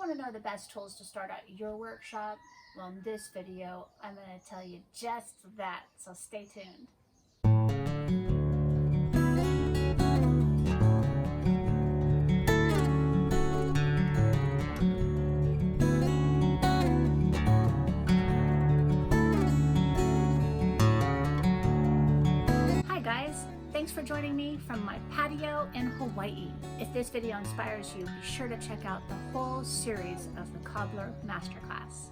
want to know the best tools to start out your workshop? Well, in this video, I'm going to tell you just that, so stay tuned. Hi guys, thanks for joining me from my patio in Hawaii. If this video inspires you, be sure to check out the whole series of the Cobbler Masterclass.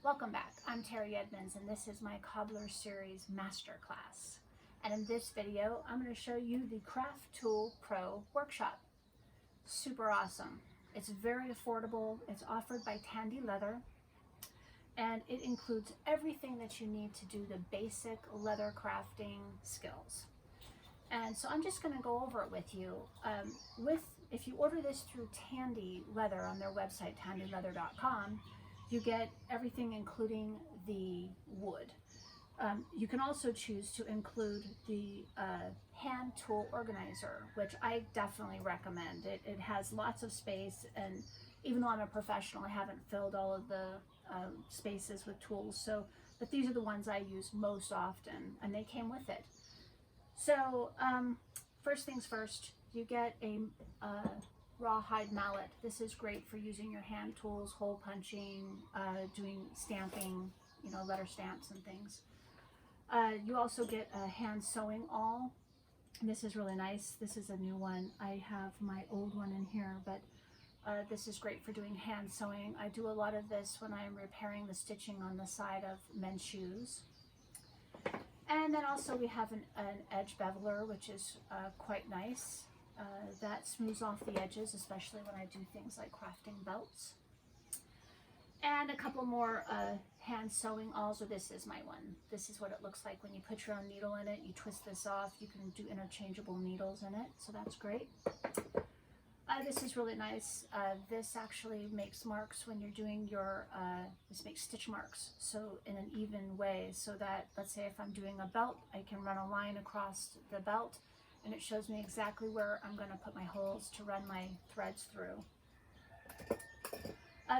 Welcome back. I'm Teri Edmonds and this is my Cobbler Series Masterclass. And in this video, I'm going to show you the Craft Tool Pro Workshop. Super awesome. It's very affordable. It's offered by Tandy Leather. And it includes everything that you need to do the basic leather crafting skills. And so I'm just going to go over it with you. If you order this through Tandy Leather on their website, tandyleather.com, you get everything including the wood. You can also choose to include the hand tool organizer, which I definitely recommend. It has lots of space, and even though I'm a professional, I haven't filled all of the spaces with tools. But these are the ones I use most often, and they came with it. So first things first, you get a rawhide mallet. This is great for using your hand tools, hole punching, doing stamping, letter stamps and things. You also get a hand sewing awl. This is really nice. This is a new one. I have my old one in here, but this is great for doing hand sewing. I do a lot of this when I'm repairing the stitching on the side of men's shoes. And then also we have an edge beveler, which is quite nice. That smooths off the edges, especially when I do things like crafting belts. And a couple more hand sewing awls, or this is my one. This is what it looks like when you put your own needle in it. You twist this off. You can do interchangeable needles in it, so that's great. This is really nice. This actually makes marks when you're doing your, this makes stitch marks, so in an even way, so that, let's say if I'm doing a belt, I can run a line across the belt, and it shows me exactly where I'm going to put my holes to run my threads through.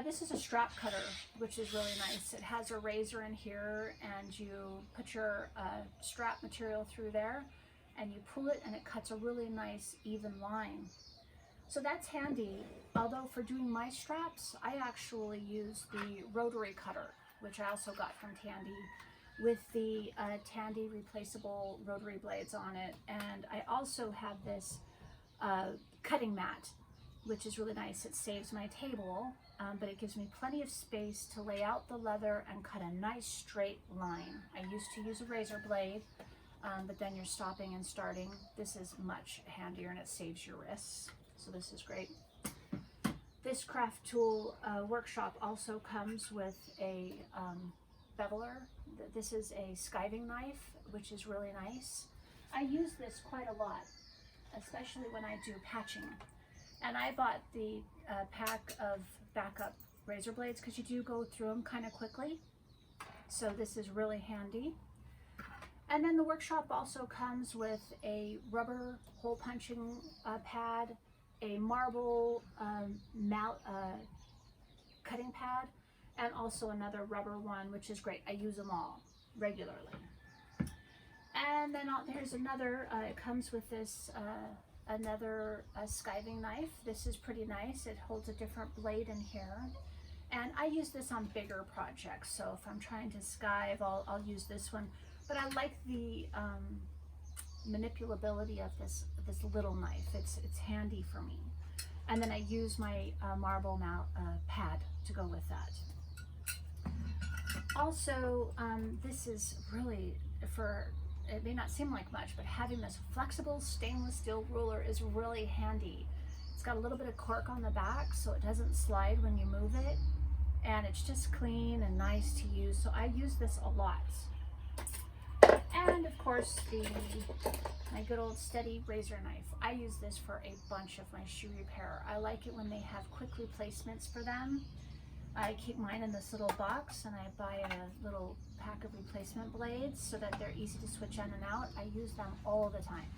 This is a strap cutter, which is really nice. It has a razor in here, and you put your strap material through there, and you pull it, and it cuts a really nice even line. So that's handy, although for doing my straps, I actually use the rotary cutter, which I also got from Tandy, with the Tandy replaceable rotary blades on it. And I also have this cutting mat, which is really nice. It saves my table, but it gives me plenty of space to lay out the leather and cut a nice straight line. I used to use a razor blade, but then you're stopping and starting. This is much handier, and it saves your wrists. So this is great. This craft tool workshop also comes with a beveler. This is a skiving knife, which is really nice. I use this quite a lot, especially when I do patching. And I bought the pack of backup razor blades because you do go through them kind of quickly. So this is really handy. And then the workshop also comes with a rubber hole punching pad, a marble cutting pad, and also another rubber one, which is great. I use them all regularly. And then there's another, it comes with this another skiving knife. This is pretty nice. It holds a different blade in here. And I use this on bigger projects. So if I'm trying to skive, I'll use this one. But I like the manipulability of this little knife. It's handy for me. And then I use my marble pad to go with that. Also, this is really, it may not seem like much, but having this flexible stainless steel ruler is really handy. It's got a little bit of cork on the back so it doesn't slide when you move it, and it's just clean and nice to use. So I use this a lot. And of course, my good old steady razor knife. I use this for a bunch of my shoe repair. I like it when they have quick replacements for them. I keep mine in this little box, and I buy a little pack of replacement blades so that they're easy to switch in and out. I use them all the time.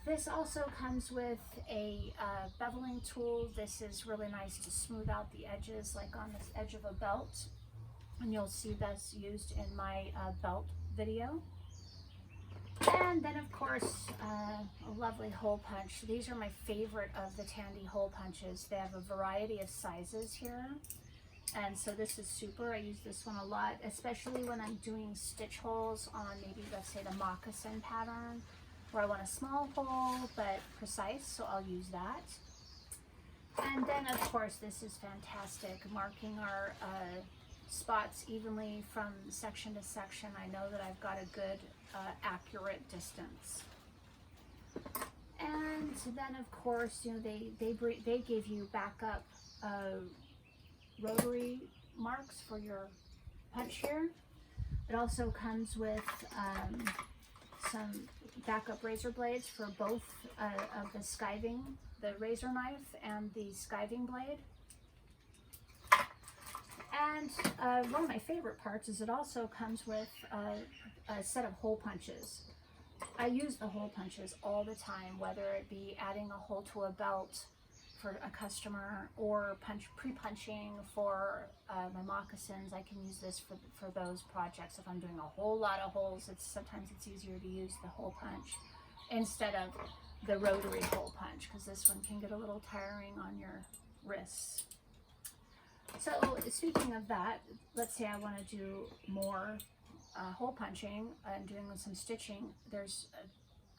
This also comes with a beveling tool. This is really nice to smooth out the edges, like on this edge of a belt. And you'll see this used in my belt video. And then of course, a lovely hole punch. These are my favorite of the Tandy hole punches. They have a variety of sizes here. And so this is super. I use this one a lot, especially when I'm doing stitch holes on maybe, let's say, the moccasin pattern, where I want a small hole but precise, so I'll use that. And then of course, this is fantastic, marking our spots evenly from section to section. I know that I've got a good accurate distance. And then of course, you know, they give you backup rotary marks for your punch here. It also comes with some backup razor blades for both of the skiving, the razor knife and the skiving blade. And one of my favorite parts is it also comes with a set of hole punches. I use the hole punches all the time, whether it be adding a hole to a belt for a customer or pre-punching for my moccasins. I can use this for those projects. If I'm doing a whole lot of holes, sometimes it's easier to use the hole punch instead of the rotary hole punch, because this one can get a little tiring on your wrists. So speaking of that, let's say I want to do more hole punching and doing some stitching. There's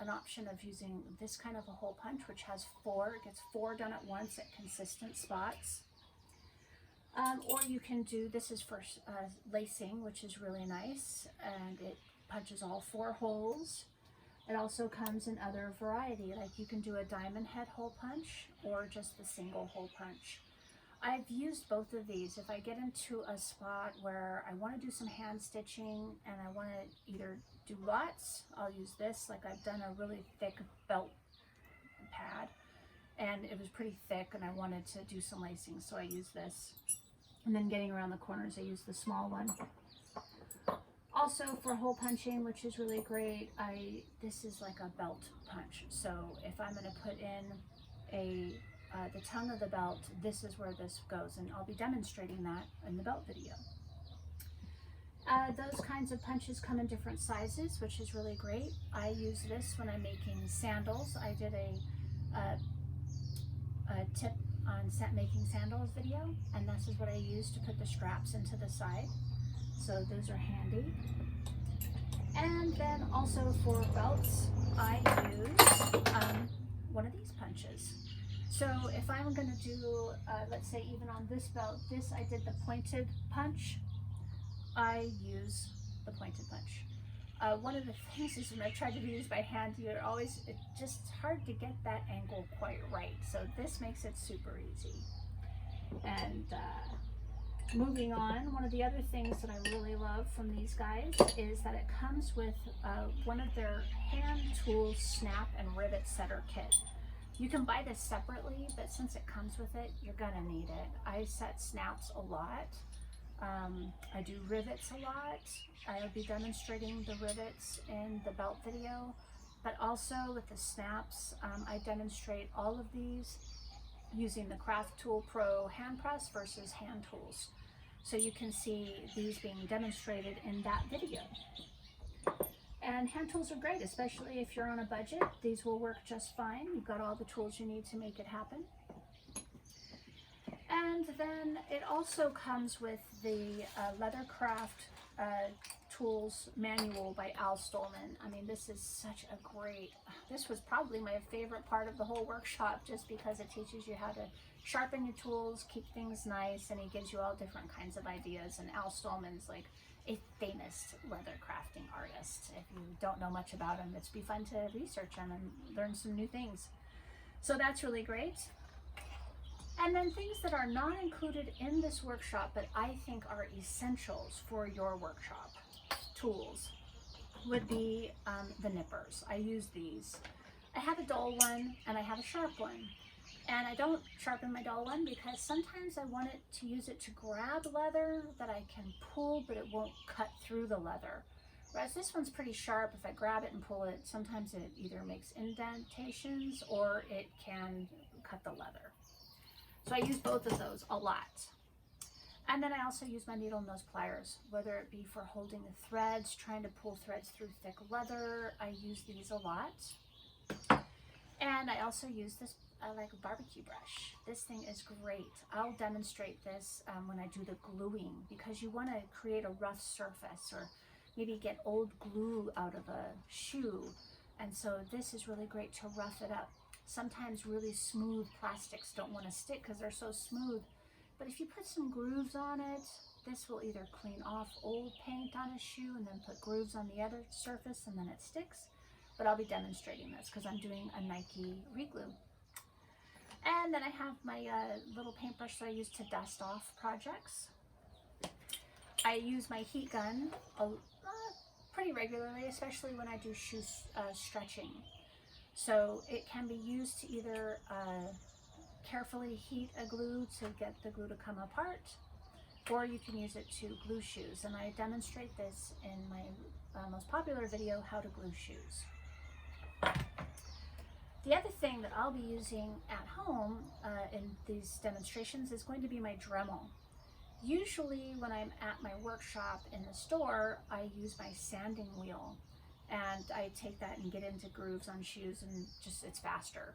an option of using this kind of a hole punch, which has it gets four done at once at consistent spots. Or you can do, this is for lacing, which is really nice, and it punches all four holes. It also comes in other variety, like you can do a diamond head hole punch or just the single hole punch. I've used both of these. If I get into a spot where I want to do some hand stitching and I want to either do lots, I'll use this. Like I've done a really thick belt pad and it was pretty thick and I wanted to do some lacing, so I use this. And then getting around the corners, I use the small one. Also for hole punching, which is really great, this is like a belt punch. So if I'm going to put in the tongue of the belt, this is where this goes, and I'll be demonstrating that in the belt video. Those kinds of punches come in different sizes, which is really great. I use this when I'm making sandals. I did a tip on making sandals video, and this is what I use to put the straps into the side. So those are handy. And then also for belts, I use one of these punches. So if I'm going to do, let's say even on this belt, I did the pointed punch. I use the pointed punch. One of the things is when I've tried to do these by hand, it's just hard to get that angle quite right. So this makes it super easy. And moving on, one of the other things that I really love from these guys is that it comes with one of their hand tools snap and rivet setter kit. You can buy this separately, but since it comes with it, you're gonna need it. I set snaps a lot. I do rivets a lot. I'll be demonstrating the rivets in the belt video, but also with the snaps, I demonstrate all of these using the Craft Tool Pro hand press versus hand tools. So you can see these being demonstrated in that video. And hand tools are great, especially if you're on a budget. These will work just fine. You've got all the tools you need to make it happen. And then it also comes with the leathercraft tools manual by Al Stolman. I mean, this is such a great, this was probably my favorite part of the whole workshop, just because it teaches you how to sharpen your tools, keep things nice, and he gives you all different kinds of ideas. And Al Stolman's like a famous leather crafting artist. If you don't know much about him, it's be fun to research him and learn some new things. So that's really great. And then things that are not included in this workshop, but I think are essentials for your workshop tools, would be the nippers. I use these. I have a dull one and I have a sharp one. And I don't sharpen my dull one because sometimes I want it to use it to grab leather that I can pull, but it won't cut through the leather. Whereas this one's pretty sharp. If I grab it and pull it, sometimes it either makes indentations or it can cut the leather. So I use both of those a lot. And then I also use my needle nose pliers, whether it be for holding the threads, trying to pull threads through thick leather. I use these a lot. And I also use this like a barbecue brush. This thing is great. I'll demonstrate this when I do the gluing, because you want to create a rough surface or maybe get old glue out of a shoe. And so this is really great to rough it up. Sometimes really smooth plastics don't want to stick because they're so smooth. But if you put some grooves on it, this will either clean off old paint on a shoe and then put grooves on the other surface and then it sticks. But I'll be demonstrating this because I'm doing a Nike reglue. And then I have my little paintbrush that I use to dust off projects. I use my heat gun pretty regularly, especially when I do shoe stretching. So it can be used to either carefully heat a glue to get the glue to come apart, or you can use it to glue shoes. And I demonstrate this in my most popular video, How to Glue Shoes. The other thing that I'll be using at home in these demonstrations is going to be my Dremel. Usually when I'm at my workshop in the store, I use my sanding wheel and I take that and get into grooves on shoes and just it's faster.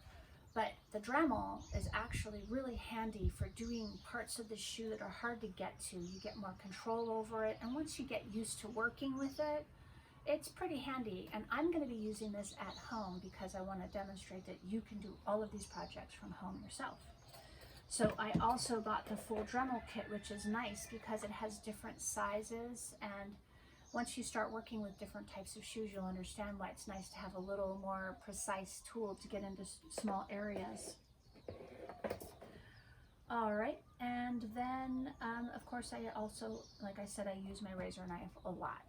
But the Dremel is actually really handy for doing parts of the shoe that are hard to get to. You get more control over it, and once you get used to working with it, it's pretty handy. And I'm going to be using this at home because I want to demonstrate that you can do all of these projects from home yourself. So I also got the full Dremel kit, which is nice because it has different sizes, and once you start working with different types of shoes, you'll understand why it's nice to have a little more precise tool to get into small areas. All right, and then of course I also, like I said, I use my razor knife a lot.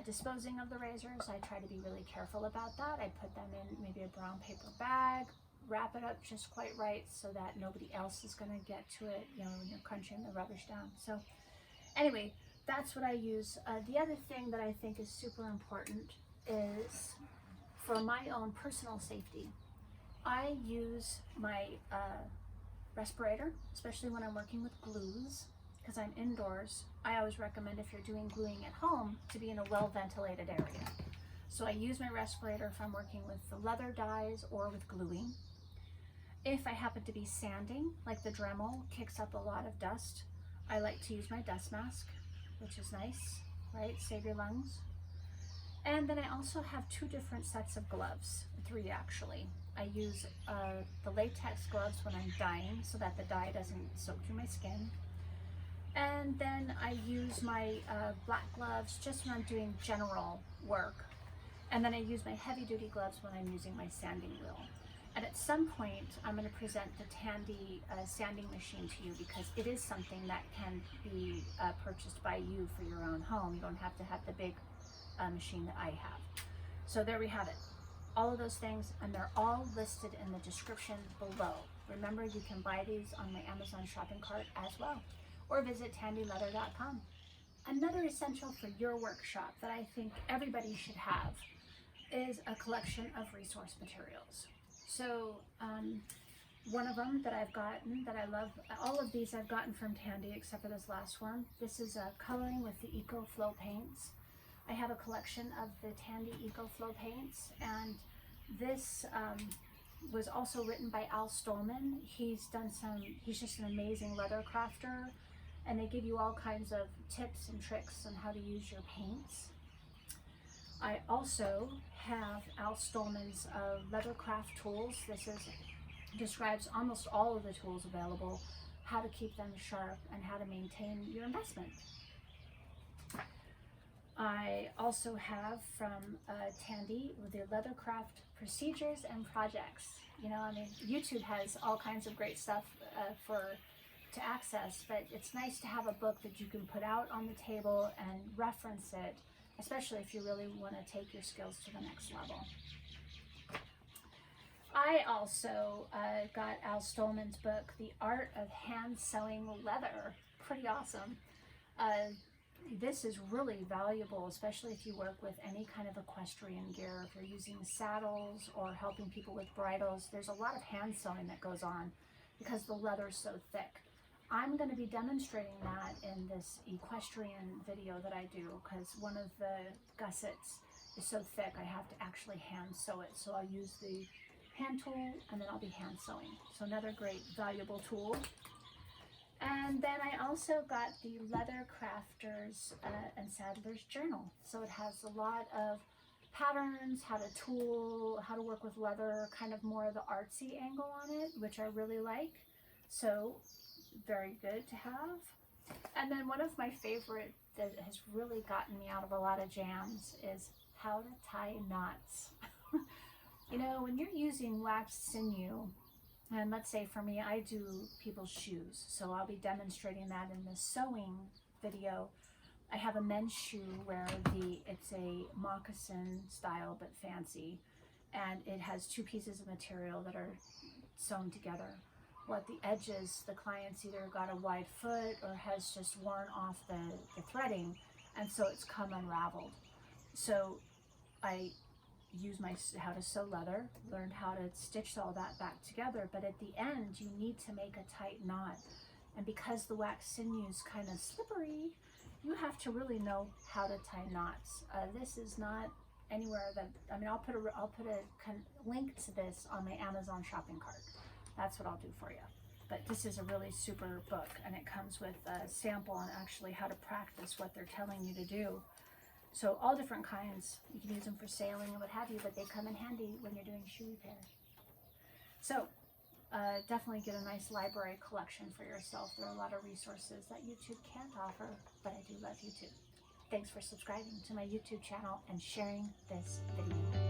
Disposing of the razors, I try to be really careful about that. I put them in maybe a brown paper bag, wrap it up just quite right so that nobody else is going to get to it, you know, when you're crunching the rubbish down. So anyway, that's what I use. The other thing that I think is super important is for my own personal safety. I use my respirator, especially when I'm working with glues, because I'm indoors. I always recommend, if you're doing gluing at home, to be in a well-ventilated area. So I use my respirator if I'm working with the leather dyes or with gluing. If I happen to be sanding, like the Dremel kicks up a lot of dust, I like to use my dust mask, which is nice, right? Save your lungs. And then I also have two different sets of gloves, 3 actually. I use the latex gloves when I'm dyeing so that the dye doesn't soak through my skin. And then I use my black gloves just when I'm doing general work. And then I use my heavy duty gloves when I'm using my sanding wheel. And at some point, I'm going to present the Tandy sanding machine to you because it is something that can be purchased by you for your own home. You don't have to have the big machine that I have. So there we have it. All of those things, and they're all listed in the description below. Remember, you can buy these on my Amazon shopping cart as well, or visit tandyleather.com. Another essential for your workshop that I think everybody should have is a collection of resource materials. So one of them that I've gotten that I love, all of these I've gotten from Tandy except for this last one. This is coloring with the EcoFlow paints. I have a collection of the Tandy EcoFlow paints, and this was also written by Al Stolman. He's just an amazing leather crafter, and they give you all kinds of tips and tricks on how to use your paints. I also have Al Stolman's leathercraft tools. This describes almost all of the tools available, how to keep them sharp, and how to maintain your investment. I also have from Tandy the leathercraft procedures and projects. You know, I mean, YouTube has all kinds of great stuff to access, but it's nice to have a book that you can put out on the table and reference it, especially if you really want to take your skills to the next level. I also got Al Stolman's book, The Art of Hand Sewing Leather. Pretty awesome. this is really valuable, especially if you work with any kind of equestrian gear. If you're using saddles or helping people with bridles, there's a lot of hand sewing that goes on because the leather's so thick. I'm going to be demonstrating that in this equestrian video that I do, because one of the gussets is so thick I have to actually hand sew it. So I'll use the hand tool and then I'll be hand sewing. So another great valuable tool. And then I also got the Leather Crafters and Saddlers Journal. So it has a lot of patterns, how to tool, how to work with leather, kind of more of the artsy angle on it, which I really like. So very good to have. And then one of my favorite that has really gotten me out of a lot of jams is how to tie knots. You know, when you're using waxed sinew, and let's say for me, I do people's shoes, so I'll be demonstrating that in the sewing video. I have a men's shoe where it's a moccasin style but fancy, and it has two pieces of material that are sewn together. Well, at the edges, the client's either got a wide foot or has just worn off the threading, and so it's come unraveled. So I use how to sew leather, learned how to stitch all that back together, but at the end you need to make a tight knot, and because the wax sinew is kind of slippery, you have to really know how to tie knots. This is not anywhere that, I mean, I'll put a link to this on my Amazon shopping cart. That's what I'll do for you. But this is a really super book, and it comes with a sample on actually how to practice what they're telling you to do. So all different kinds. You can use them for sailing and what have you, but they come in handy when you're doing shoe repair. So definitely get a nice library collection for yourself. There are a lot of resources that YouTube can't offer, but I do love YouTube. Thanks for subscribing to my YouTube channel and sharing this video.